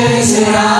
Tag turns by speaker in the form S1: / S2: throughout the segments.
S1: Such a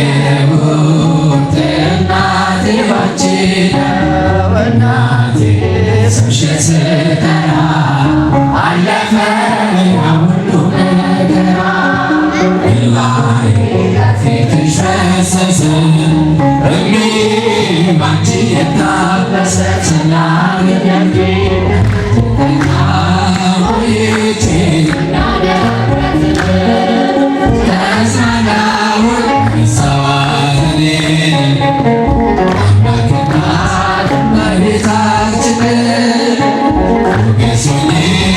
S1: ያየሁት እናቴ ባንቺ ነው እናቴ ስምሽን ስጠራ አለፈ ያ ሁሉ መከራ እንባዬ ከፊትሽ ፈሰሰ እምቢ ባንቺ የታበሰ ስላገኘሁሽ ቆይቼ ተጽናናሁኝ መሰዋዕቴን አምላክና እመቤታችን ሞገስ ሆኜ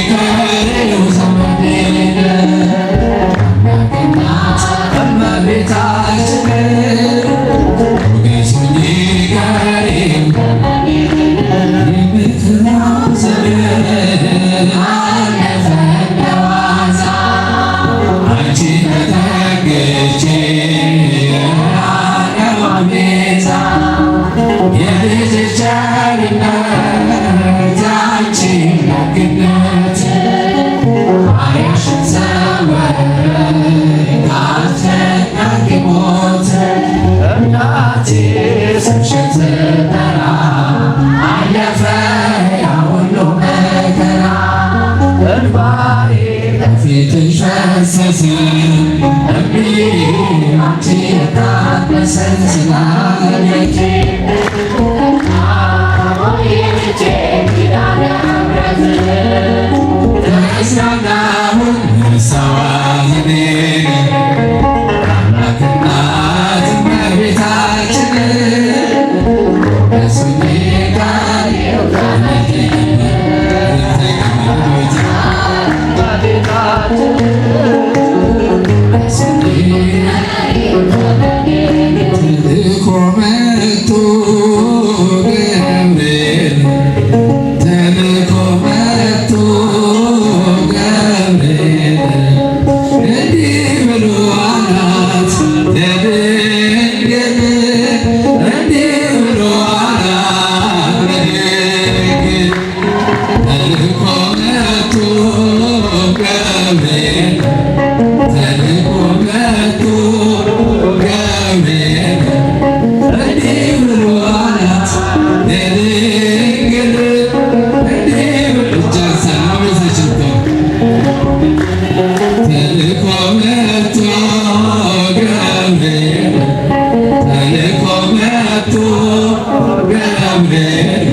S1: ከሬው ዘመዴን አምላክና እመቤታችን ሞገስ ሆኜ ከሬው የምትራው ዘመን አለፈ እንደዋዛ አንቺ ተጠግቼ የራቀው ቤዛ የልጅሽ ቸርነት አንቺ ደግነት ማርያሽን ሰወረኝ ከአስጨናቂ ሞት እናቴ ስምሽን ስጠራ አለፈ ያ ሁሉ መከራ እንባዬ ከፊትሽ ፈሰሰ እምቢ አንቺ የታበሰ ስላገኘሁሽ ተጽናናሁኝ መሰዋዕቴን አምላክና እመቤታችን ሞገስ ሆኜ ከሬው ተልእኮ መጥቶ ገብርኤል ተልእኮ መጥቶ ገብርኤል እንዲህ ብሎ አላት ለድንግል እንዲህ ብሎ አላት ለድንግል ተልእኮ መጥቶ ገብርኤል ተልእኮ መጥቶ ገብርኤል እንዲህ ብሎ አላት ለድንግል እንዲህ ብሎ ተልእኮ መጥቶ ገብርኤል ተልእኮ መጥቶ ገብርኤል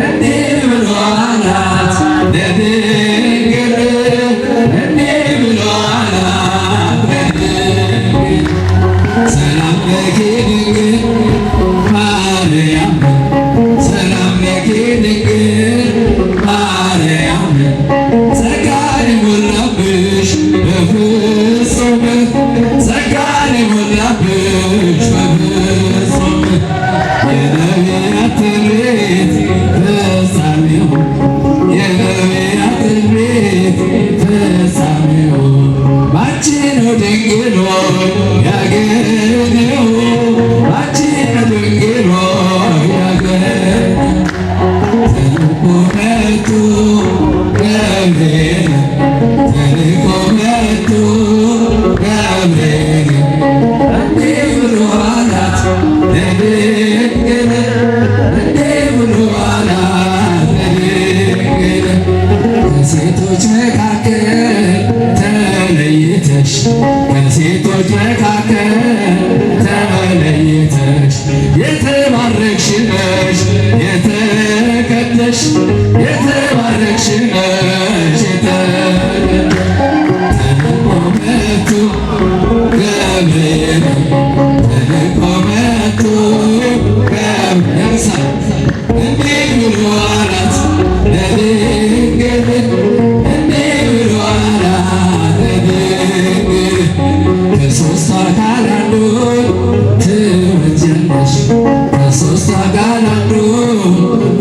S1: እንዲህ ብሎ አላት ለድንግል እንዲህ ብሎ አላት ለድንግል ሰላም ለኪ ድንግል ማርያም ሰላም ለኪ ድንግል ማርያም ጸጋን የሞላብሽ በፍጹም ጸጋን የሞላብሽ በፍጹም የነቢያት ትንቢት ፍጻሜው የነቢያት ትንቢት ፍጻሜው ባንቺ ነው ድንግል ሆይ ያገኘው ባንቺ ነው ድንግል ሆይ ያገኘው ተልእኮ መጥቶ ገብርኤል ተልእኮ መጥቶ ገብርኤል እንዲህ ብሎ አላት ለድንግል እንዲህ ብሎ አላት ለድንግል ከሴቶች መካከል ተለይተሽ ከሴቶች መካከል ተለይተሽ የተባረክሽ ነሽ የተቀደስሽ የተባረክሽ ነሽ ተልእኮ መጥቶ ገብርኤል ተልእኮ መጥቶ ገብርኤል እንዲህ ብሎ አላት ለድንግል እንዲህ ብሎ አላት ለድንግል ከሦስቱ አካል አንዱን ትወልጃለሽ ከሦስቱ አካል አንዱን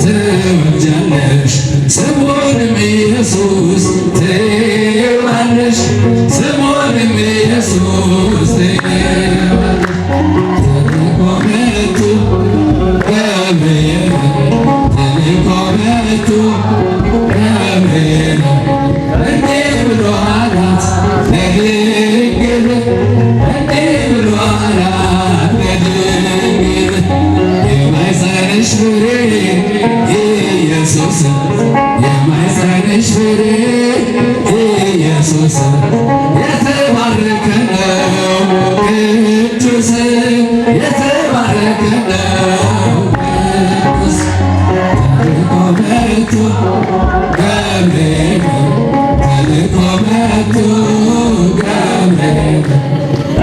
S1: ትወልጃለሽ ስሙንም ኢየሱስ ትይዋለሽ ስሙንም ኢየሱስ ትይዋለሽ ተልእኮ መጥቶ ገብርኤል ተልእኮ መጥቶ ገብርኤል እንዲህ ብሎ አላት ለድንግል እንዲህ ብሎ ፍሬ ኢየሱስ የማኅፀንሽ ፍሬ ኢየሱስ የተባረከ ነው ቅዱስ የተባረከ ነው ቅዱስ ተልኮ መጥቶ ገብርኤል ተልኮ መጥቶ ገብርኤል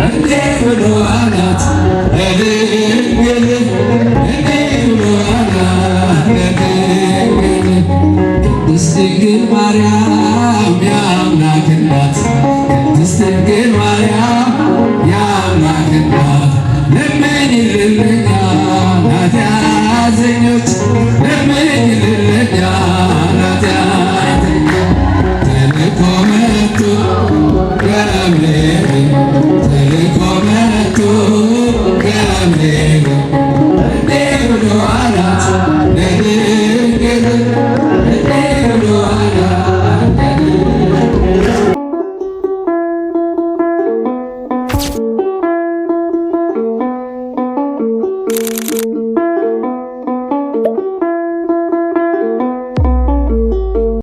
S1: እንዲህ ብሎ አላት ለድንግል እንዲህ ብሎ አላት ለድንግል ቅድስት ድንግል ማርያም የአምላክ እናት ቅድስት ድንግል ማርያም የአምላክ እናት ለምኝልን ለኛ ኃጢአተኞች ለምኝልን ለኛ ኃጢአተኞች ተልኮ መጥቶ ገብርኤል ተልኮ መጥቶ ገብርኤል እንዲህ ብሎ አላት ለድንግል እንዲህ ብሎ አላት ለድንግል